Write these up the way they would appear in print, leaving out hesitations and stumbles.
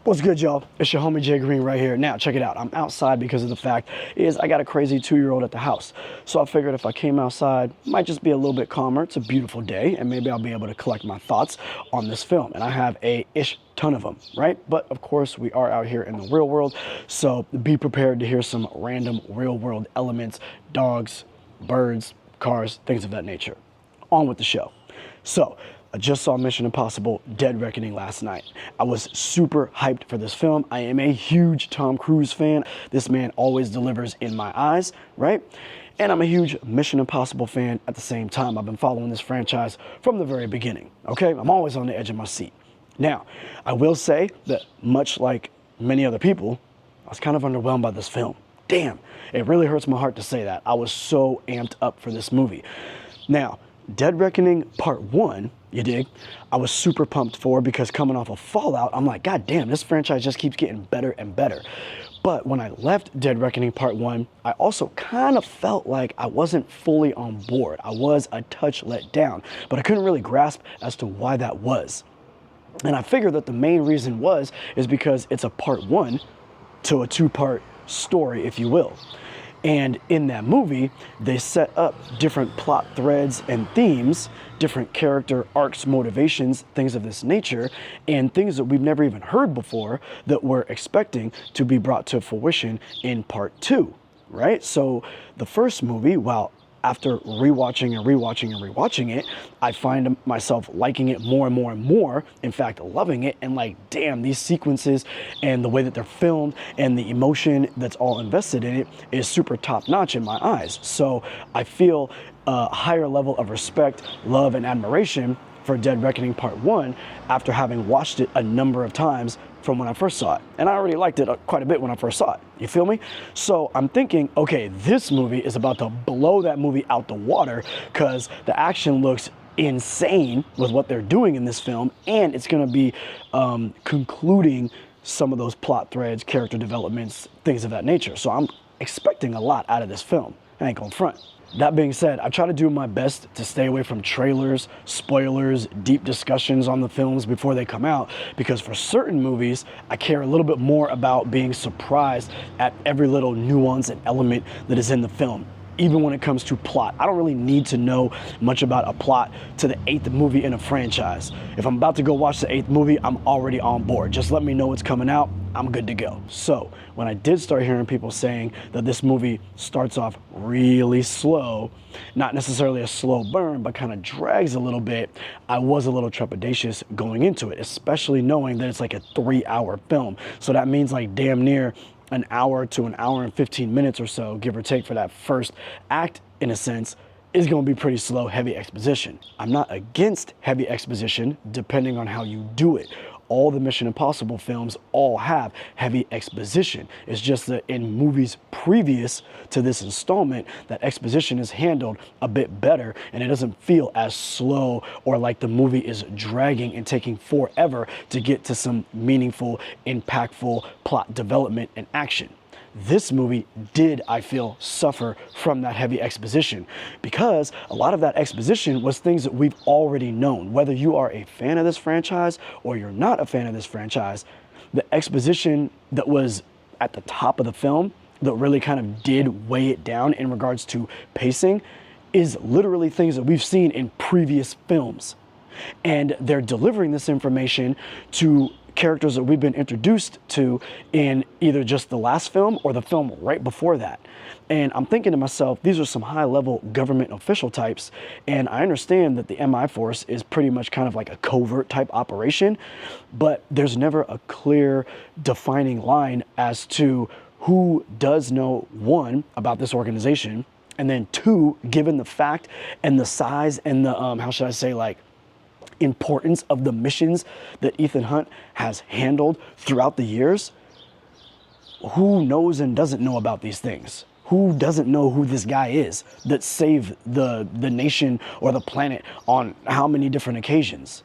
What's good, y'all? It's your homie Jay Green right here. Now, check it out. I'm outside because of the fact is I got a crazy 2-year-old at the house. So I figured if I came outside, it might just be a little bit calmer. It's a beautiful day, and maybe I'll be able to collect my thoughts on this film. And I have a ton of them, right? But of course, we are out here in the real world, so be prepared to hear some random real world elements, dogs, birds, cars, things of that nature. On with the show. So, I just saw Mission Impossible Dead Reckoning last night. I was super hyped for this film. I am a huge Tom Cruise fan. This man always delivers in my eyes, right? And I'm a huge Mission Impossible fan at the same time. I've been following this franchise from the very beginning, okay? I'm always on the edge of my seat. Now, I will say that much like many other people, I was kind of underwhelmed by this film. Damn, it really hurts my heart to say that. I was so amped up for this movie. Now, Dead Reckoning Part 1, you dig, I was super pumped for because coming off of Fallout, I'm like, God damn, this franchise just keeps getting better and better. But when I left Dead Reckoning Part 1, I also kind of felt like I wasn't fully on board. I was a touch let down, but I couldn't really grasp as to why that was. And I figured that the main reason is because it's a part 1 to a 2-part story, if you will. And in that movie, they set up different plot threads and themes, different character arcs, motivations, things of this nature, and things that we've never even heard before that we're expecting to be brought to fruition in part 2, right? So the first movie, while after rewatching and rewatching it, I find myself liking it more and more and more. In fact, loving it, and like, damn, these sequences and the way that they're filmed and the emotion that's all invested in it is super top notch in my eyes. So I feel a higher level of respect, love, and admiration for Dead Reckoning Part 1 after having watched it a number of times from when I first saw it. And I already liked it quite a bit when I first saw it. You feel me? So I'm thinking, okay, this movie is about to blow that movie out the water because the action looks insane with what they're doing in this film, and it's gonna be concluding some of those plot threads, character developments, things of that nature. So I'm expecting a lot out of this film. I ain't gonna front. That being said, I try to do my best to stay away from trailers, spoilers, deep discussions on the films before they come out, because for certain movies, I care a little bit more about being surprised at every little nuance and element that is in the film. Even when it comes to plot, I don't really need to know much about a plot to the 8th movie in a franchise. If I'm about to go watch the 8th movie, I'm already on board. Just let me know what's coming out, I'm good to go. So when I did start hearing people saying that this movie starts off really slow, not necessarily a slow burn, but kind of drags a little bit, I was a little trepidatious going into it, especially knowing that it's like a 3-hour film. So that means like damn near an hour to an hour and 15 minutes or so, give or take, for that first act, in a sense, is going to be pretty slow, heavy exposition. I'm not against heavy exposition, depending on how you do it. All the Mission Impossible films all have heavy exposition. It's just that in movies previous to this installment, that exposition is handled a bit better and it doesn't feel as slow or like the movie is dragging and taking forever to get to some meaningful, impactful plot development and action. This movie did, I feel, suffer from that heavy exposition because a lot of that exposition was things that we've already known. Whether you are a fan of this franchise or you're not a fan of this franchise, the exposition that was at the top of the film that really kind of did weigh it down in regards to pacing is literally things that we've seen in previous films. And they're delivering this information to characters that we've been introduced to in either just the last film or the film right before that. And I'm thinking to myself, these are some high-level government official types, and I understand that the MI Force is pretty much kind of like a covert type operation, but there's never a clear defining line as to who does know, one, about this organization, and then two, given the fact and the size and the, how should I say, like, importance of the missions that Ethan Hunt has handled throughout the years, who knows and doesn't know about these things? Who doesn't know who this guy is that saved the nation or the planet on how many different occasions?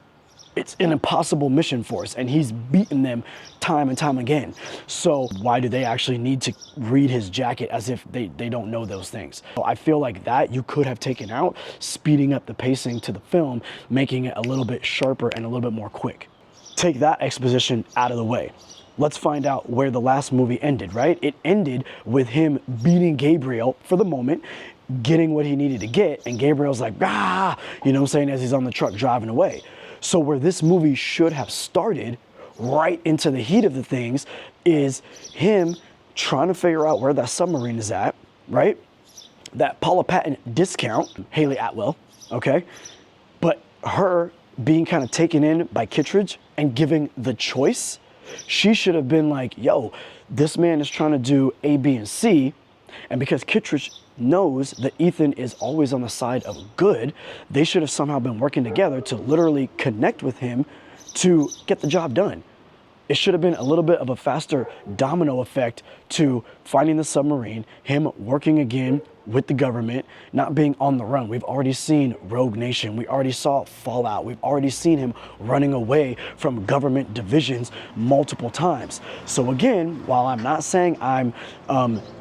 It's an impossible mission for us, and he's beaten them time and time again. So why do they actually need to read his jacket as if they don't know those things? So I feel like that you could have taken out, speeding up the pacing to the film, making it a little bit sharper and a little bit more quick. take that exposition out of the way. Let's find out where the last movie ended, right? It ended with him beating Gabriel for the moment, getting what he needed to get, and Gabriel's like, ah, you know what I'm saying, as he's on the truck driving away. So where this movie should have started, right into the heat of the things, is him trying to figure out where that submarine is at, right? That Paula Patton discount, Haley Atwell, okay? But her being kind of taken in by Kittredge and giving the choice, she should have been like, yo, this man is trying to do A, B, and C. And because Kittredge knows that Ethan is always on the side of good, they should have somehow been working together to literally connect with him to get the job done. It should have been a little bit of a faster domino effect to finding the submarine, him working again with the government, not being on the run. We've already seen Rogue Nation. We already saw Fallout. We've already seen him running away from government divisions multiple times. So again, while I'm not saying I'm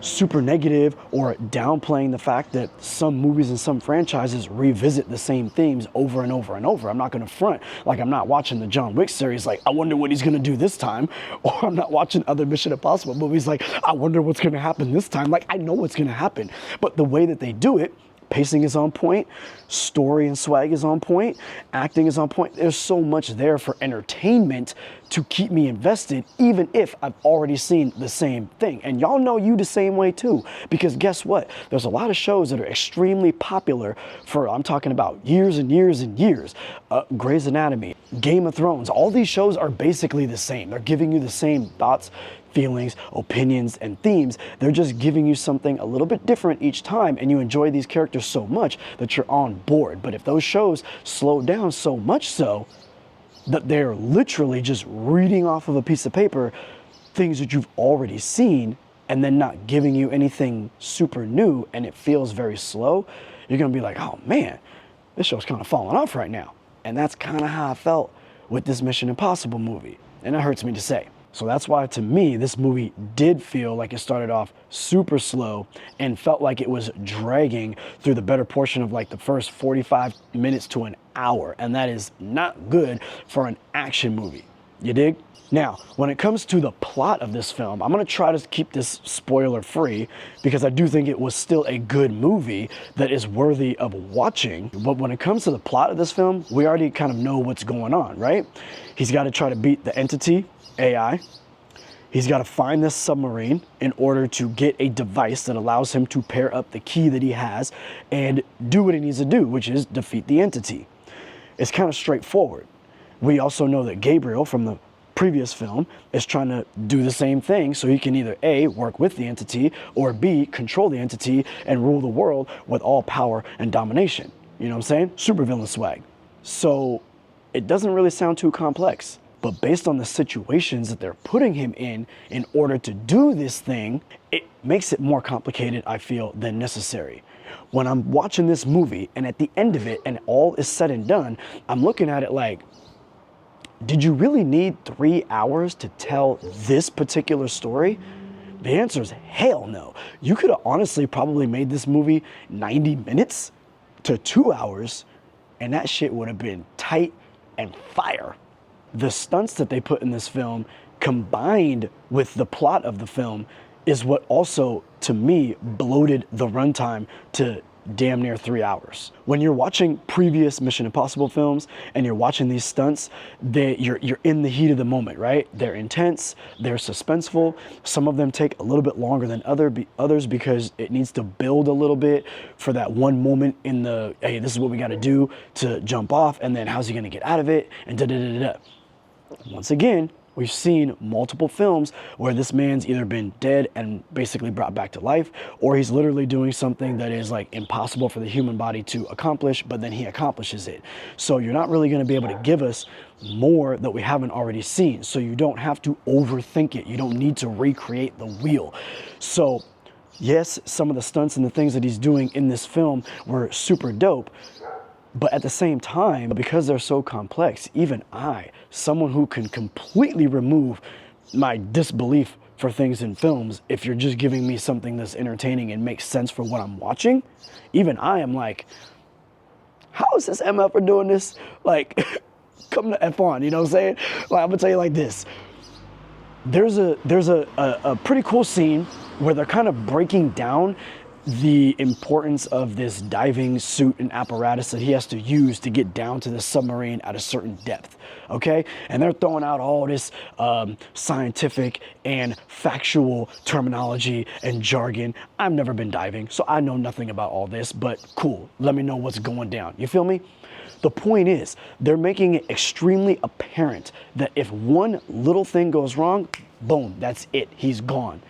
super negative or downplaying the fact that some movies and some franchises revisit the same themes over and over and over, I'm not gonna front like I'm not watching the John Wick series like, I wonder what he's gonna do this time. Or I'm not watching other Mission Impossible movies like, I wonder what's gonna happen this time. Like, I know what's gonna happen. But the way that they do it, pacing is on point, story and swag is on point, acting is on point. There's so much there for entertainment to keep me invested, even if I've already seen the same thing. And y'all know you the same way too, because guess what? There's a lot of shows that are extremely popular for, I'm talking about years and years and years. Grey's Anatomy, Game of Thrones, all these shows are basically the same. They're giving you the same thoughts, feelings, opinions, and themes. They're just giving you something a little bit different each time, and you enjoy these characters so much that you're on board. But if those shows slow down so much so that they're literally just reading off of a piece of paper things that you've already seen and then not giving you anything super new, and it feels very slow, you're gonna be like, oh man, this show's kind of falling off right now. And that's kind of how I felt with this Mission Impossible movie, and it hurts me to say. So that's why, to me, this movie did feel like it started off super slow and felt like it was dragging through the better portion of like the first 45 minutes to an hour. And that is not good for an action movie. You dig? Now, when it comes to the plot of this film, I'm gonna try to keep this spoiler free because I do think it was still a good movie that is worthy of watching. But when it comes to the plot of this film, we already kind of know what's going on, right? He's got to try to beat the Entity, AI. He's got to find this submarine in order to get a device that allows him to pair up the key that he has and do what he needs to do, which is defeat the Entity. It's kind of straightforward. We also know that Gabriel from the previous film is trying to do the same thing so he can either A, work with the Entity, or B, control the Entity and rule the world with all power and domination. You know what I'm saying? Supervillain swag. So it doesn't really sound too complex. But based on the situations that they're putting him in order to do this thing, it makes it more complicated, I feel, than necessary. When I'm watching this movie and at the end of it and all is said and done, I'm looking at it like, did you really need 3 hours to tell this particular story? The answer is hell no. You could have honestly probably made this movie 90 minutes to 2 hours, and that shit would have been tight and fire. The stunts that they put in this film combined with the plot of the film is what also, to me, bloated the runtime to damn near 3 hours. When you're watching previous Mission Impossible films and you're watching these stunts, you're in the heat of the moment, right? They're intense, they're suspenseful. Some of them take a little bit longer than others because it needs to build a little bit for that one moment in the, hey, this is what we gotta do to jump off, and then how's he gonna get out of it, and da-da-da-da-da. Once again, we've seen multiple films where this man's either been dead and basically brought back to life, or he's literally doing something that is like impossible for the human body to accomplish, but then he accomplishes it. So you're not really gonna be able to give us more that we haven't already seen. So you don't have to overthink it. You don't need to recreate the wheel. So yes, some of the stunts and the things that he's doing in this film were super dope, but at the same time, because they're so complex, even I, someone who can completely remove my disbelief for things in films, if you're just giving me something that's entertaining and makes sense for what I'm watching, even I am like, how is this MF for doing this? Like, come the F on, you know what I'm saying? Like, I'm gonna tell you like this. There's a pretty cool scene where they're kind of breaking down the importance of this diving suit and apparatus that he has to use to get down to the submarine at a certain depth, okay? And they're throwing out all this scientific and factual terminology and jargon. I've never been diving, so I know nothing about all this, but cool, let me know what's going down. You feel me? The point is, they're making it extremely apparent that if one little thing goes wrong, boom, that's it, he's gone.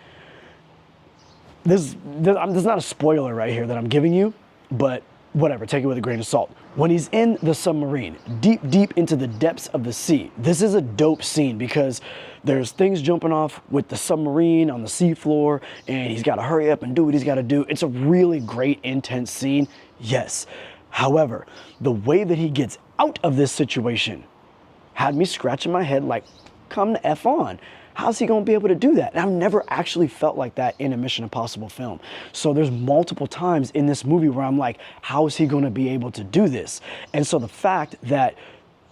There's not a spoiler right here that I'm giving you, but whatever, take it with a grain of salt. When he's in the submarine, deep into the depths of the sea, this is a dope scene because there's things jumping off with the submarine on the seafloor, and he's got to hurry up and do what he's got to do. It's a really great, intense scene, yes. However, the way that he gets out of this situation had me scratching my head like, come the F on. How's he gonna be able to do that? And I've never actually felt like that in a Mission Impossible film. So there's multiple times in this movie where I'm like, how is he gonna be able to do this? And so the fact that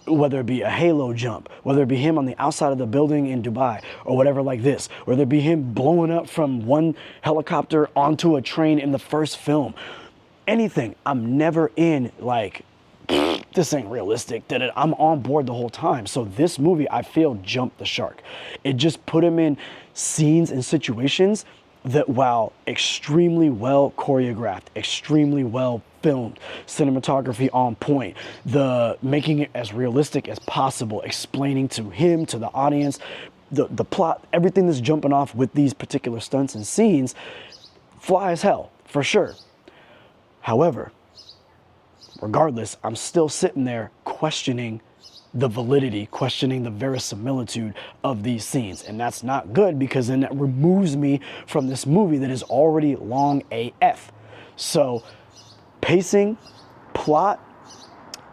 whether it be a halo jump, whether it be him on the outside of the building in Dubai or whatever like this, whether it be him blowing up from one helicopter onto a train in the first film, anything, I'm never in like, this ain't realistic, I'm on board the whole time. So this movie, I feel, jumped the shark. It just put him in scenes and situations that, while extremely well choreographed, extremely well filmed, cinematography on point, the making it as realistic as possible, explaining to him, to the audience, the plot, everything that's jumping off with these particular stunts and scenes, fly as hell, for sure. However, regardless, I'm still sitting there questioning the validity, questioning the verisimilitude of these scenes. And that's not good because then that removes me from this movie that is already long AF. So pacing, plot,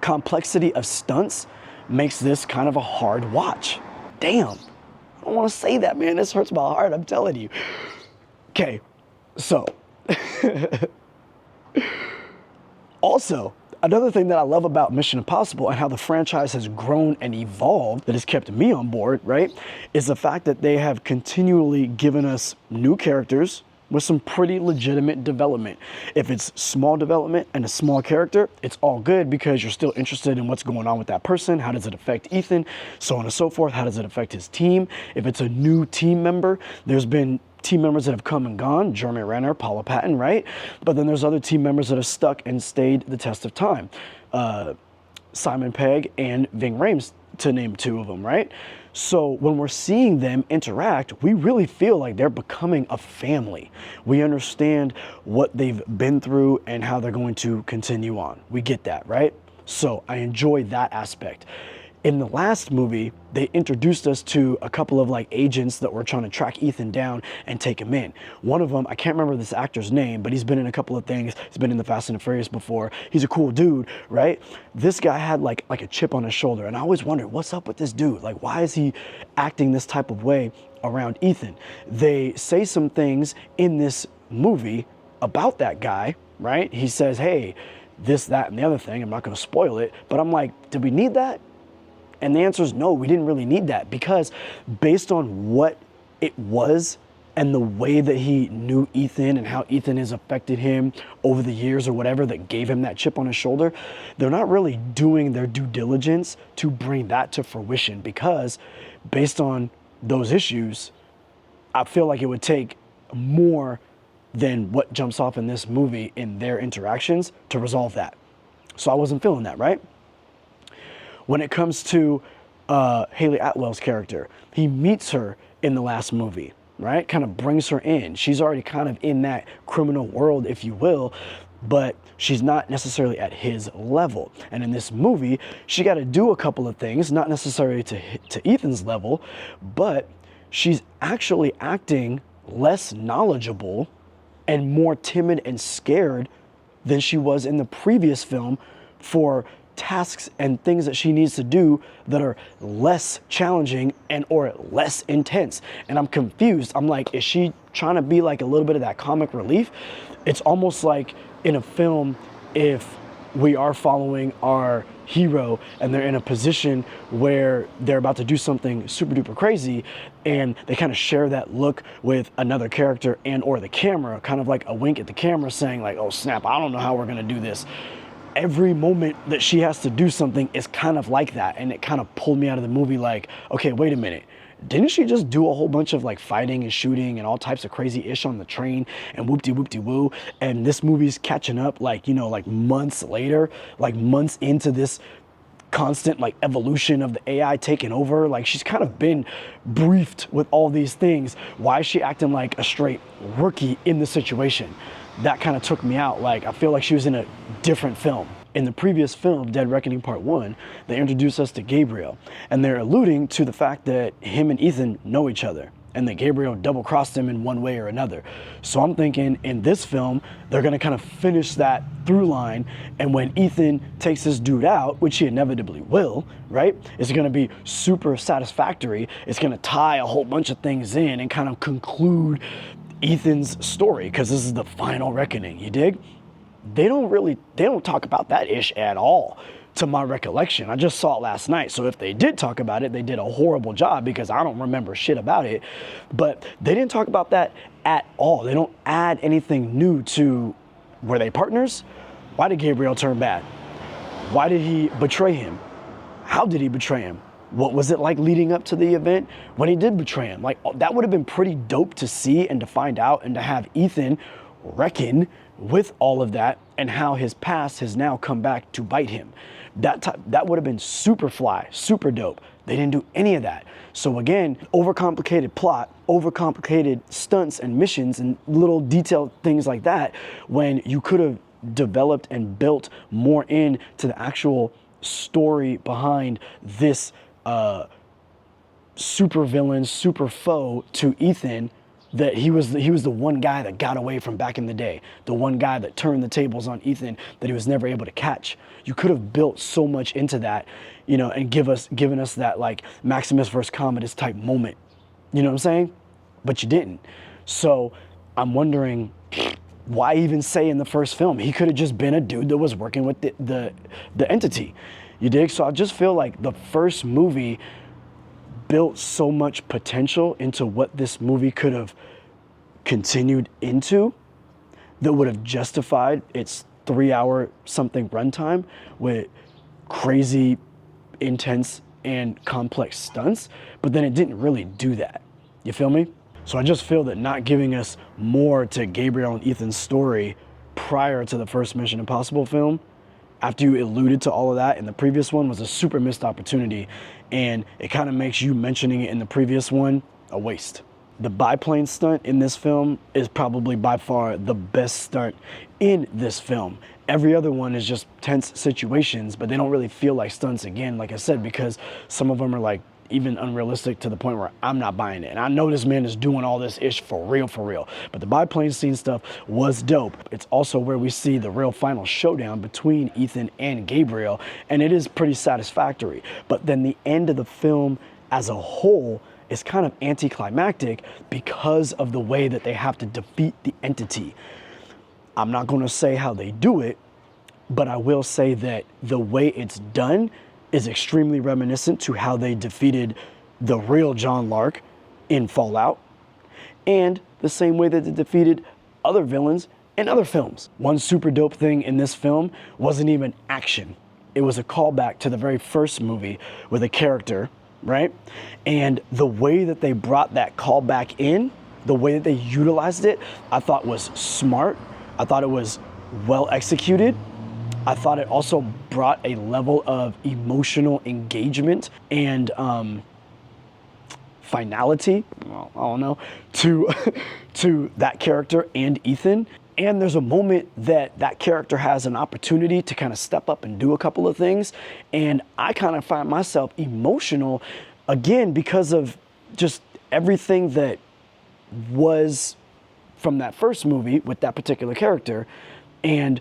complexity of stunts makes this kind of a hard watch. Damn, I don't want to say that, man. This hurts my heart, I'm telling you. Okay, so also, another thing that I love about Mission Impossible and how the franchise has grown and evolved that has kept me on board, right, is the fact that they have continually given us new characters with some pretty legitimate development. If it's small development and a small character, it's all good because you're still interested in what's going on with that person. How does it affect Ethan? So on and so forth. How does it affect his team? If it's a new team member, there's been team members that have come and gone, Jeremy Renner, Paula Patton, right? But then there's other team members that have stuck and stayed the test of time. Simon Pegg and Ving Rhames, to name two of them, right? So when we're seeing them interact, we really feel like they're becoming a family. We understand what they've been through and how they're going to continue on. We get that, right? So I enjoy that aspect. In the last movie, they introduced us to a couple of like agents that were trying to track Ethan down and take him in. One of them, I can't remember this actor's name, but he's been in a couple of things. He's been in the Fast and the Furious before. He's a cool dude, right? This guy had like a chip on his shoulder, and I always wondered, what's up with this dude? Like, why is he acting this type of way around Ethan? They say some things in this movie about that guy, right? He says, hey, this, that, and the other thing. I'm not gonna spoil it, but I'm like, did we need that? And the answer is no, we didn't really need that, because based on what it was and the way that he knew Ethan and how Ethan has affected him over the years or whatever that gave him that chip on his shoulder, they're not really doing their due diligence to bring that to fruition, because based on those issues, I feel like it would take more than what jumps off in this movie in their interactions to resolve that. So I wasn't feeling that, right? When it comes to Hayley Atwell's character, he meets her in the last movie, right? Kind of brings her in. She's already kind of in that criminal world, if you will, but she's not necessarily at his level. And in this movie, she got to do a couple of things, not necessarily to Ethan's level, but she's actually acting less knowledgeable and more timid and scared than she was in the previous film for tasks and things that she needs to do that are less challenging and or less intense. And I'm confused. I'm like, is she trying to be like a little bit of that comic relief? It's almost like in a film, if we are following our hero and they're in a position where they're about to do something super duper crazy, and they kind of share that look with another character and or the camera, kind of like a wink at the camera saying like, oh snap, I don't know how we're gonna do this. Every moment that she has to do something is kind of like that, and it kind of pulled me out of the movie like, okay, wait a minute, didn't she just do a whole bunch of like fighting and shooting and all types of crazy ish on the train and whoop-de-whoop-de-woo, and this movie's catching up like, you know, like months later, like months into this constant like evolution of the AI taking over. Like, she's kind of been briefed with all these things. Why is she acting like a straight rookie in the situation? That kind of took me out. Like, I feel like she was in a different film. In the previous film, Dead Reckoning Part 1, they introduced us to Gabriel, and they're alluding to the fact that him and Ethan know each other, and that Gabriel double-crossed him in one way or another. So I'm thinking in this film, they're gonna kind of finish that through line, and when Ethan takes this dude out, which he inevitably will, right? It's gonna be super satisfactory. It's gonna tie a whole bunch of things in and kind of conclude Ethan's story, because this is the final reckoning, you dig? They don't talk about that ish at all, to my recollection. I just saw it last night, so if they did talk about it, they did a horrible job because I don't remember shit about it. But they didn't talk about that at all. They don't add anything new to, were they partners? Why did Gabriel turn bad? Why did he betray him? How did he betray him? What was it like leading up to the event when he did betray him? Like, that would have been pretty dope to see and to find out, and to have Ethan reckon with all of that and how his past has now come back to bite him. That would have been super fly, super dope. They didn't do any of that. So again, overcomplicated plot, overcomplicated stunts and missions and little detailed things like that, when you could have developed and built more into the actual story behind this super villain, super foe to Ethan, that he was the one guy that got away from back in the day, the one guy that turned the tables on Ethan that he was never able to catch. You could have built so much into that, you know, and given us that like Maximus versus Commodus type moment. You know what I'm saying? But you didn't. So I'm wondering, why even say in the first film? He could have just been a dude that was working with the entity. You dig? So I just feel like the first movie built so much potential into what this movie could have continued into, that would have justified its 3-hour something runtime with crazy, intense, and complex stunts. But then it didn't really do that. You feel me? So I just feel that not giving us more to Gabriel and Ethan's story prior to the first Mission Impossible film, after you alluded to all of that in the previous one, was a super missed opportunity, and it kind of makes you mentioning it in the previous one a waste. The biplane stunt in this film is probably by far the best stunt in this film. Every other one is just tense situations, but they don't really feel like stunts, again, like I said, because some of them are like even unrealistic to the point where I'm not buying it. And I know this man is doing all this ish for real. But the biplane scene stuff was dope. It's also where we see the real final showdown between Ethan and Gabriel, and it is pretty satisfactory. But then the end of the film as a whole is kind of anticlimactic because of the way that they have to defeat the entity. I'm not going to say how they do it, but I will say that the way it's done is extremely reminiscent to how they defeated the real John Lark in Fallout, and the same way that they defeated other villains in other films. One super dope thing in this film wasn't even action. It was a callback to the very first movie with a character, right? And the way that they brought that callback in, the way that they utilized it, I thought was smart. I thought it was well executed. I thought it also brought a level of emotional engagement and finality, well, I don't know, to that character and Ethan. And there's a moment that that character has an opportunity to kind of step up and do a couple of things. And I kind of find myself emotional, again, because of just everything that was from that first movie with that particular character, and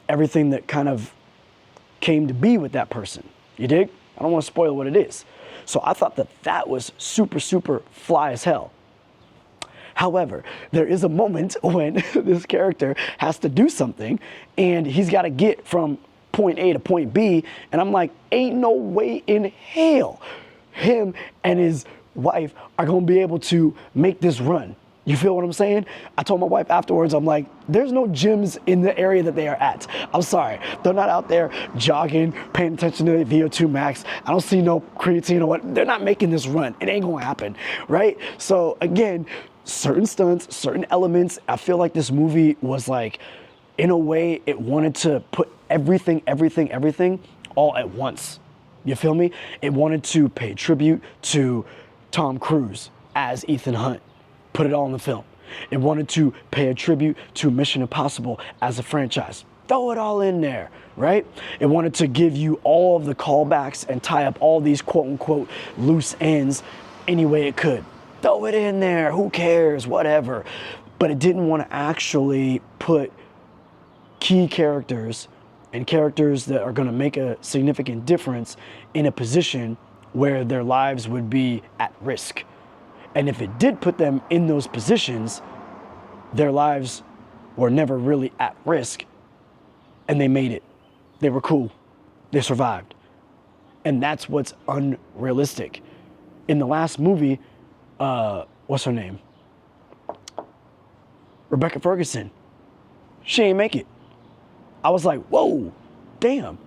everything that kind of came to be with that person. You dig? I don't want to spoil what it is. So I thought that that was super, super fly as hell. However, there is a moment when this character has to do something and he's got to get from point A to point B. And I'm like, ain't no way in hell him and his wife are going to be able to make this run. You feel what I'm saying? I told my wife afterwards, I'm like, there's no gyms in the area that they are at. I'm sorry. They're not out there jogging, paying attention to the VO2 max. I don't see no creatine or what. They're not making this run. It ain't going to happen, right? So again, certain stunts, certain elements, I feel like this movie was like, in a way, it wanted to put everything all at once. You feel me? It wanted to pay tribute to Tom Cruise as Ethan Hunt. Put it all in the film. It wanted to pay a tribute to Mission Impossible as a franchise. Throw it all in there, right? It wanted to give you all of the callbacks and tie up all these quote unquote loose ends any way it could. Throw it in there, who cares, whatever. But it didn't want to actually put key characters and characters that are going to make a significant difference in a position where their lives would be at risk. And if it did put them in those positions, their lives were never really at risk and they made it. They were cool. They survived. And that's what's unrealistic. In the last movie, what's her name? Rebecca Ferguson. She ain't make it. I was like, whoa, damn.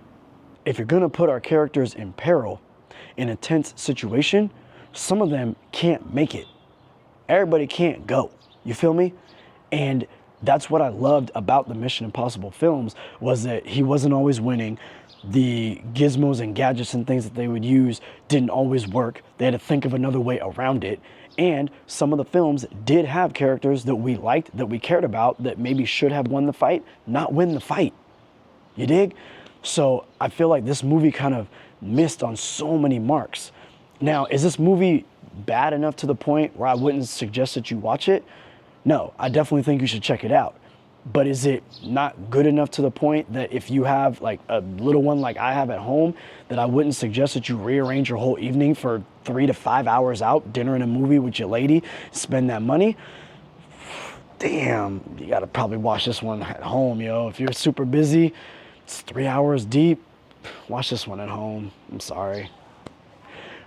If you're gonna put our characters in peril, in a tense situation, some of them can't make it. Everybody can't go. You feel me? And that's what I loved about the Mission Impossible films, was that he wasn't always winning. The gizmos and gadgets and things that they would use didn't always work. They had to think of another way around it. And some of the films did have characters that we liked, that we cared about, that maybe should have won the fight, not win the fight. You dig? So I feel like this movie kind of missed on so many marks. Now, is this movie bad enough to the point where I wouldn't suggest that you watch it? No, I definitely think you should check it out. But is it not good enough to the point that if you have like a little one like I have at home, that I wouldn't suggest that you rearrange your whole evening for 3 to 5 hours out, dinner and a movie with your lady, spend that money? Damn, you gotta probably watch this one at home, yo. If you're super busy, it's 3 hours deep, watch this one at home. I'm sorry.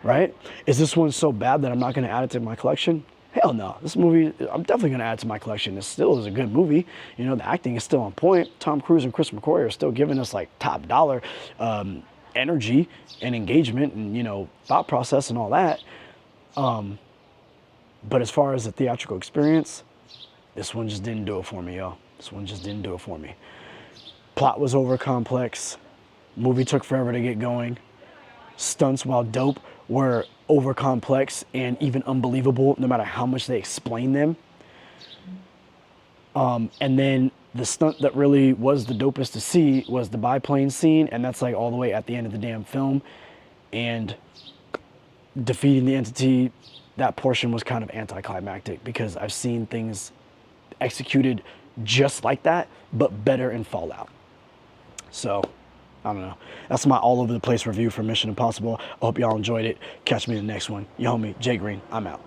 Right? Is this one so bad that I'm not going to add it to my collection? Hell no. This movie, I'm definitely going to add it to my collection. It still is a good movie. You know, the acting is still on point. Tom Cruise and Chris McCoy are still giving us like top dollar energy and engagement and, you know, thought process and all that. But as far as the theatrical experience, this one just didn't do it for me, yo. This one just didn't do it for me. Plot was over complex. Movie took forever to get going. Stunts, while dope, were over complex and even unbelievable no matter how much they explain them. And then the stunt that really was the dopest to see was the biplane scene, and that's like all the way at the end of the damn film. And defeating the entity, that portion was kind of anticlimactic because I've seen things executed just like that, but better in Fallout. So, I don't know. That's my all over the place review for Mission Impossible. I hope y'all enjoyed it. Catch me in the next one. Your homie, Jay Green. I'm out.